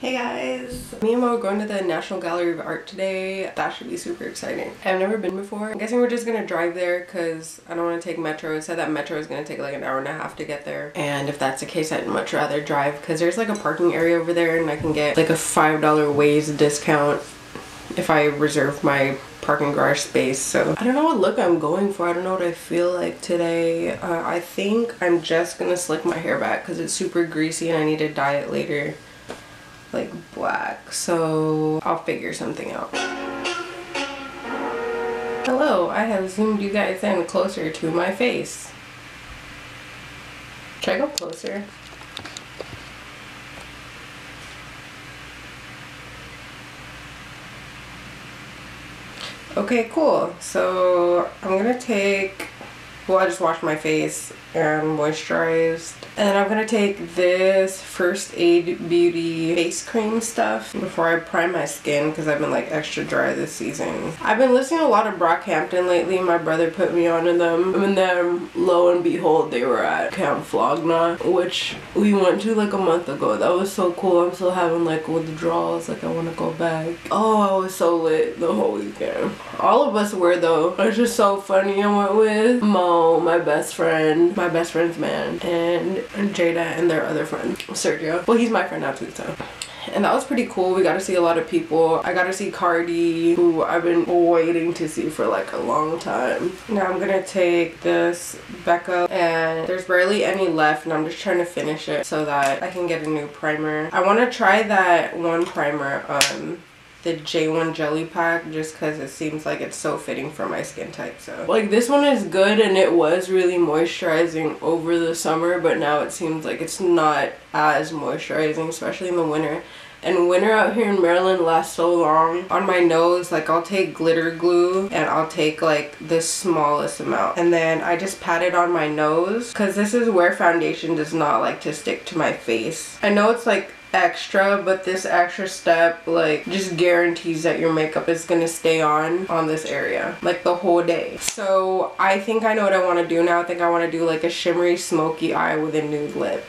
Hey guys! Me and Mo are going to the National Gallery of Art today. That should be super exciting. I've never been before. I'm guessing we're just gonna drive there because I don't want to take metro. It said that metro is gonna take like an hour and a half to get there. And if that's the case, I'd much rather drive because there's like a parking area over there and I can get like a $5 Waze discount if I reserve my parking garage space. So I don't know what look I'm going for. I don't know what I feel like today. I think I'm just gonna slick my hair back because it's super greasy and I need to dye it later like black, so I'll figure something out. Hello, I have zoomed you guys in closer to my face. Should I go closer? Okay, cool. So I'm gonna take, well, I just washed my face and moisturized. And then I'm gonna take this First Aid Beauty face cream stuff before I prime my skin because I've been like extra dry this season. I've been listening to a lot of Brockhampton lately. My brother put me on to them. And then lo and behold, they were at Camp Flogna, which we went to like a month ago. That was so cool. I'm still having like withdrawals. Like I want to go back. Oh, I was so lit the whole weekend. All of us were though. It's just so funny. I went with Mo, my best friend, my best friend's man, and Jada and their other friend, Sergio. Well, he's my friend now too, so. And that was pretty cool. We got to see a lot of people. I got to see Cardi, who I've been waiting to see for like a long time. Now I'm gonna take this Becca, and there's barely any left, and I'm just trying to finish it so that I can get a new primer. I want to try that one primer, the J1 Jelly Pack, just because it seems like it's so fitting for my skin type. So like this one is good and it was really moisturizing over the summer, but now it seems like it's not as moisturizing, especially in the winter. And winter out here in Maryland lasts so long. On my nose, like I'll take glitter glue and I'll take like the smallest amount, and then I just pat it on my nose because this is where foundation does not like to stick to my face. I know it's like extra, but this extra step like just guarantees that your makeup is gonna stay on this area like the whole day. So I think I know what I want to do now. I think I want to do like a shimmery smoky eye with a nude lip.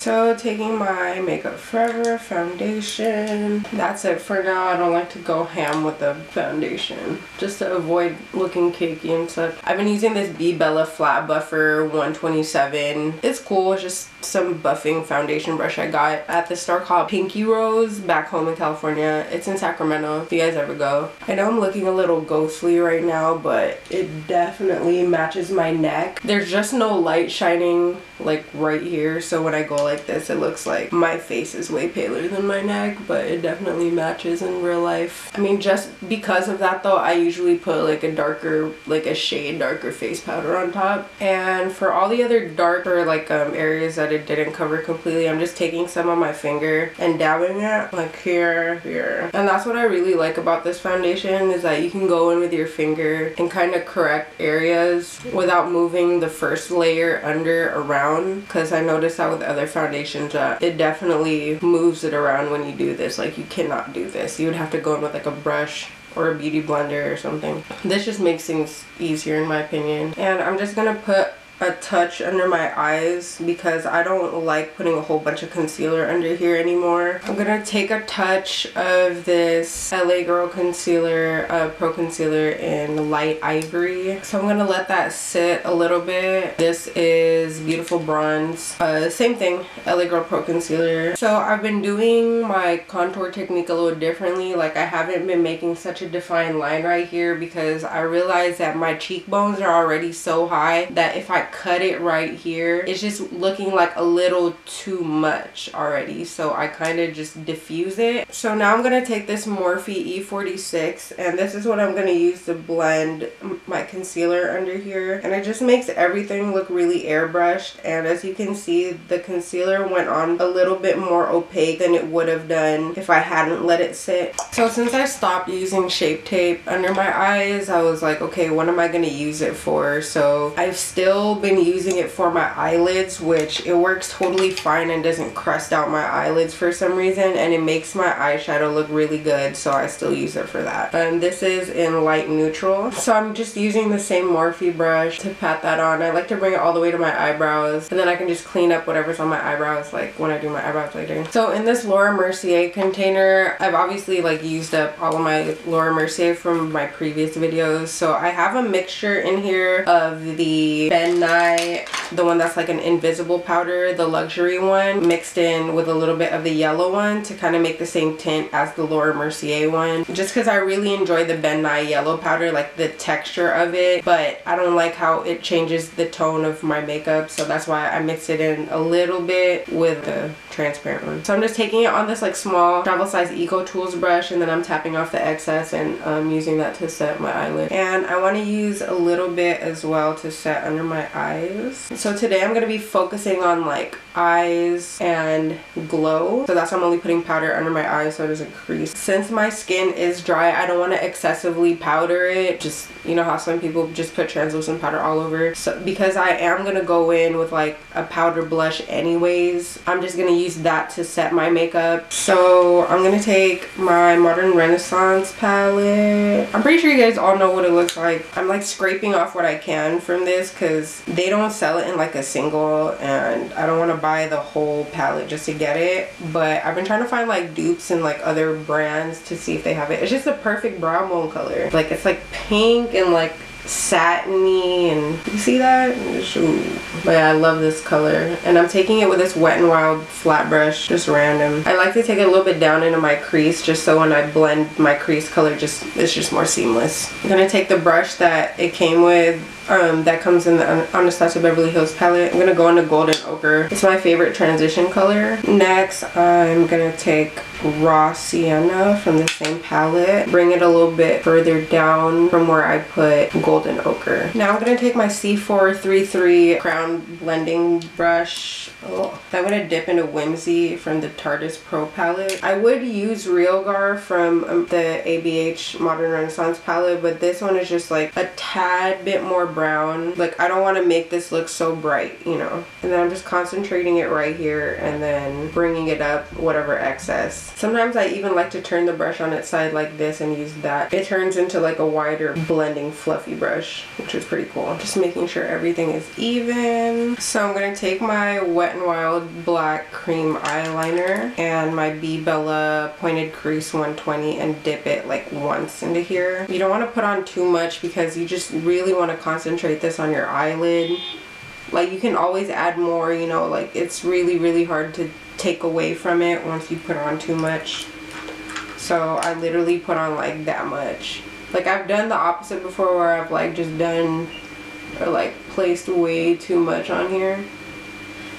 So taking my Makeup Forever foundation. That's it for now. I don't like to go ham with the foundation just to avoid looking cakey and stuff. I've been using this B Bella Flat Buffer 127. It's cool. It's just some buffing foundation brush I got at the store called Pinky Rose back home in California. It's in Sacramento if you guys ever go. I know I'm looking a little ghostly right now, but it definitely matches my neck. There's just no light shining like right here, so when I go like this it looks like my face is way paler than my neck, but it definitely matches in real life. I mean, just because of that though, I usually put like a darker, like a shade darker face powder on top. And for all the other darker like areas that it didn't cover completely, I'm just taking some on my finger and dabbing it like here. And that's what I really like about this foundation, is that you can go in with your finger and kind of correct areas without moving the first layer under around, because I noticed that with other foundations that it definitely moves it around when you do this. Like you cannot do this. You would have to go in with like a brush or a beauty blender or something. This just makes things easier in my opinion. And I'm just gonna put a touch under my eyes because I don't like putting a whole bunch of concealer under here anymore. I'm gonna take a touch of this LA Girl concealer, Pro Concealer in Light Ivory. So I'm gonna let that sit a little bit. This is Beautiful Bronze. Same thing, LA Girl Pro Concealer. So I've been doing my contour technique a little differently. Like I haven't been making such a defined line right here because I realized that my cheekbones are already so high that if I cut it right here, it's just looking like a little too much already, so I kind of just diffuse it. So now I'm gonna take this Morphe E46, and this is what I'm gonna use to blend my concealer under here, and it just makes everything look really airbrushed. And as you can see, the concealer went on a little bit more opaque than it would have done if I hadn't let it sit. So since I stopped using Shape Tape under my eyes, I was like, okay, what am I gonna use it for? So I've still been using it for my eyelids, which it works totally fine and doesn't crust out my eyelids for some reason, and it makes my eyeshadow look really good, so I still use it for that. This is in light neutral, so I'm just using the same Morphe brush to pat that on. I like to bring it all the way to my eyebrows, and then I can just clean up whatever's on my eyebrows, like when I do my eyebrows later. So in this Laura Mercier container, I've obviously like used up all of my Laura Mercier from my previous videos, so I have a mixture in here of the Ben Nye, the one that's like an invisible powder, the luxury one, mixed in with a little bit of the yellow one to kind of make the same tint as the Laura Mercier one, just because I really enjoy the Ben Nye yellow powder, like the texture of it, but I don't like how it changes the tone of my makeup, so that's why I mix it in a little bit with the transparent one. So I'm just taking it on this like small travel size Eco Tools brush, and then I'm tapping off the excess and using that to set my eyelid. And I want to use a little bit as well to set under my eyes. So today I'm going to be focusing on like eyes and glow, so that's why I'm only putting powder under my eyes so it doesn't crease. Since my skin is dry, I don't want to excessively powder it, just, you know how some people just put translucent powder all over. So because I am going to go in with like a powder blush anyways, I'm just going to use that to set my makeup. So I'm going to take my Modern Renaissance palette. I'm pretty sure you guys all know what it looks like. I'm like scraping off what I can from this because they don't sell it in like a single, and I don't want to buy the whole palette just to get it, but I've been trying to find like dupes and like other brands to see if they have it. It's just a perfect brow bone color. Like it's like pink and like satiny, and you see that? Ooh. But yeah, I love this color, and I'm taking it with this Wet n Wild flat brush, just random. I like to take it a little bit down into my crease just so when I blend my crease color, it's just more seamless. I'm gonna take the brush that it came with, that comes in the Anastasia Beverly Hills palette. I'm gonna go into Golden Ochre. It's my favorite transition color. Next, I'm gonna take Raw Sienna from the same palette, bring it a little bit further down from where I put Golden Ochre. Now I'm gonna take my C433 crown blending brush. I'm gonna dip into Whimsy from the Tarteist Pro Palette. I would use Realgar from the ABH Modern Renaissance palette, but this one is just like a tad bit more brown. Like I don't want to make this look so bright, you know. And then I'm just concentrating it right here and then bringing it up whatever excess. Sometimes I even like to turn the brush on its side like this and use that. It turns into like a wider blending fluffy brush, which is pretty cool. Just making sure everything is even. So I'm gonna take my Wet n Wild black cream eyeliner and my B Bella pointed crease 120 and dip it like once into here. You don't want to put on too much because you just really want to concentrate this on your eyelid. Like you can always add more, you know, like it's really hard to take away from it once you put on too much. So I literally put on like that much. Like I've done the opposite before where I've like just done or like placed way too much on here.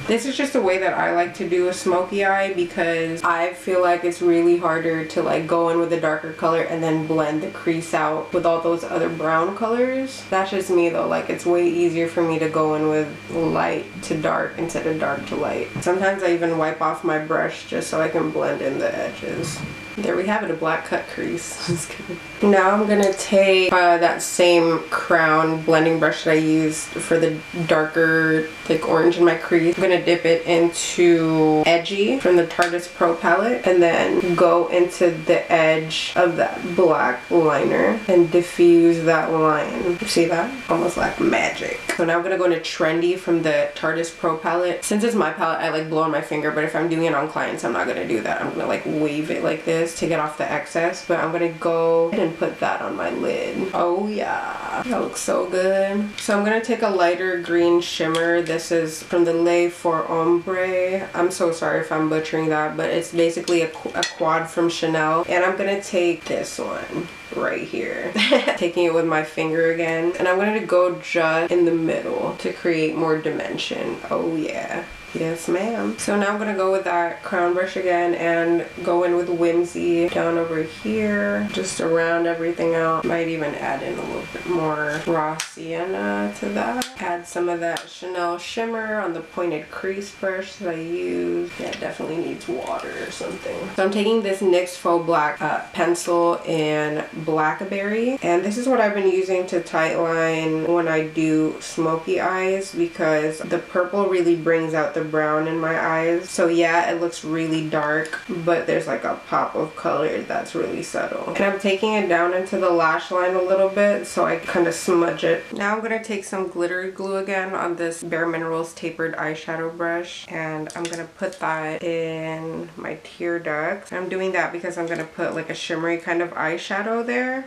This is just a way that I like to do a smoky eye because I feel like it's really harder to like go in with a darker color and then blend the crease out with all those other brown colors. That's just me though, like it's way easier for me to go in with light to dark instead of dark to light. Sometimes I even wipe off my brush just so I can blend in the edges. There we have it, a black cut crease. Just kidding. Now I'm gonna take that same crown blending brush that I used for the darker like orange in my crease. I'm gonna dip it into Edgy from the Tarteist Pro Palette and then go into the edge of that black liner and diffuse that line. See that? Almost like magic. So now I'm gonna go into Trendy from the Tarteist Pro Palette. Since it's my palette, I like blow on my finger, but if I'm doing it on clients, I'm not gonna do that. I'm gonna like wave it like this to get off the excess, but I'm gonna go and put that on my lid. Oh yeah, that looks so good. So I'm gonna take a lighter green shimmer. This is from the Lait for Ombre. I'm so sorry if I'm butchering that, but it's basically a quad from Chanel. And I'm gonna take this one right here. Taking it with my finger again, and I'm gonna go just in the middle to create more dimension. Oh yeah. Yes ma'am. So now I'm gonna go with that crown brush again and go in with Whimsy down over here, just to round everything out. Might even add in a little bit more Raw Sienna to that. Add some of that Chanel shimmer on the pointed crease brush that I use. Yeah, it definitely needs water or something. So I'm taking this NYX Faux Black pencil in Blackberry, and this is what I've been using to tightline when I do smoky eyes, because the purple really brings out the brown in my eyes. So yeah, it looks really dark, but there's like a pop of color that's really subtle. And I'm taking it down into the lash line a little bit so I kind of smudge it. Now I'm gonna take some glitter glue again on this Bare Minerals tapered eyeshadow brush, and I'm gonna put that in my tear ducts. I'm doing that because I'm gonna put like a shimmery kind of eyeshadow there,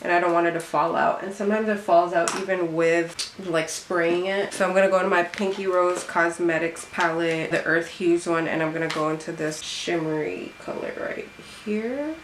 and I don't want it to fall out, and sometimes it falls out even with like spraying it. So I'm gonna go to my Pinky Rose Cosmetics palette, the Earth Hues one, and I'm gonna go into this shimmery color right here.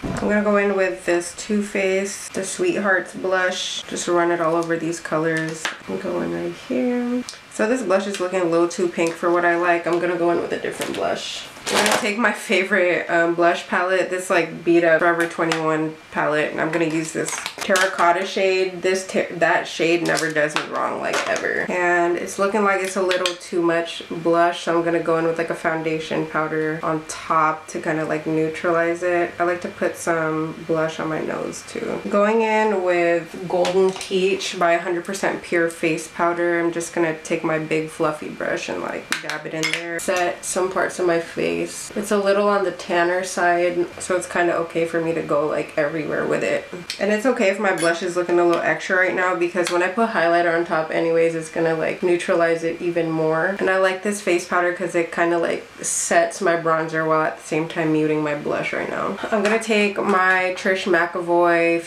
I'm gonna go in with this Too Faced, the Sweethearts blush. Just run it all over these colors. I'm going right here. So this blush is looking a little too pink for what I like. I'm gonna go in with a different blush. I'm gonna take my favorite blush palette, this like beat up Forever 21 palette, and I'm gonna use this terracotta shade. That shade never does me wrong, like ever. And it's looking like it's a little too much blush, so I'm gonna go in with like a foundation powder on top to kind of like neutralize it. I like to put some blush on my nose too. Going in with Golden Peach by 100% Pure Face Powder. I'm just gonna take my big fluffy brush and like dab it in there. Set some parts of my face. It's a little on the tanner side, so it's kind of okay for me to go like everywhere with it. And it's okay if my blush is looking a little extra right now, because when I put highlighter on top anyways, it's gonna like neutralize it even more. And I like this face powder because it kind of like sets my bronzer while at the same time muting my blush right now. I'm gonna take my Trish McAvoy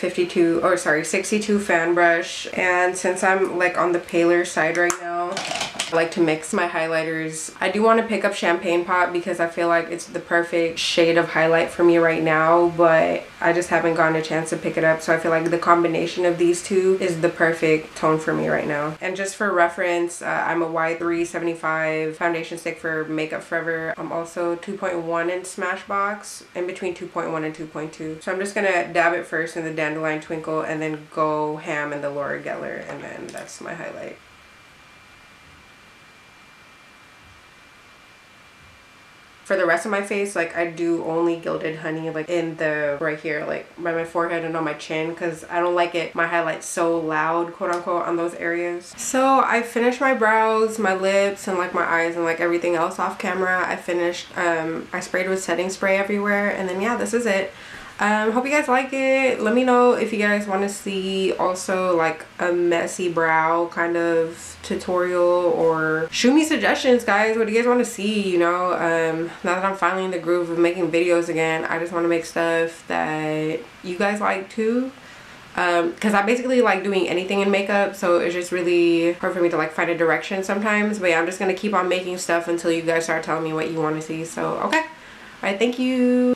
62 fan brush, and since I'm like on the paler side right now, I like to mix my highlighters. I do want to pick up Champagne Pop because I feel like it's the perfect shade of highlight for me right now, but I just haven't gotten a chance to pick it up. So I feel like the combination of these two is the perfect tone for me right now. And just for reference, I'm a Y375 foundation stick for Makeup Forever. I'm also 2.1 in Smashbox, in between 2.1 and 2.2. So I'm just gonna dab it first in the Dandelion Twinkle and then go ham in the Laura Geller, and then that's my highlight. For the rest of my face, like I do only Gilded Honey like in the right here, like by my forehead and on my chin, because I don't like it, my highlight's so loud, quote unquote, on those areas. So I finished my brows, my lips, and like my eyes and like everything else off camera. I finished, I sprayed with setting spray everywhere, and then yeah, this is it. Hope you guys like it. Let me know if you guys want to see also like a messy brow kind of tutorial, or shoot me suggestions, guys. What do you guys want to see? You know, now that I'm finally in the groove of making videos again, I just want to make stuff that you guys like too. Because I basically like doing anything in makeup, so it's just really hard for me to like find a direction sometimes. But yeah, I'm just gonna keep on making stuff until you guys start telling me what you want to see. So okay, all right, thank you.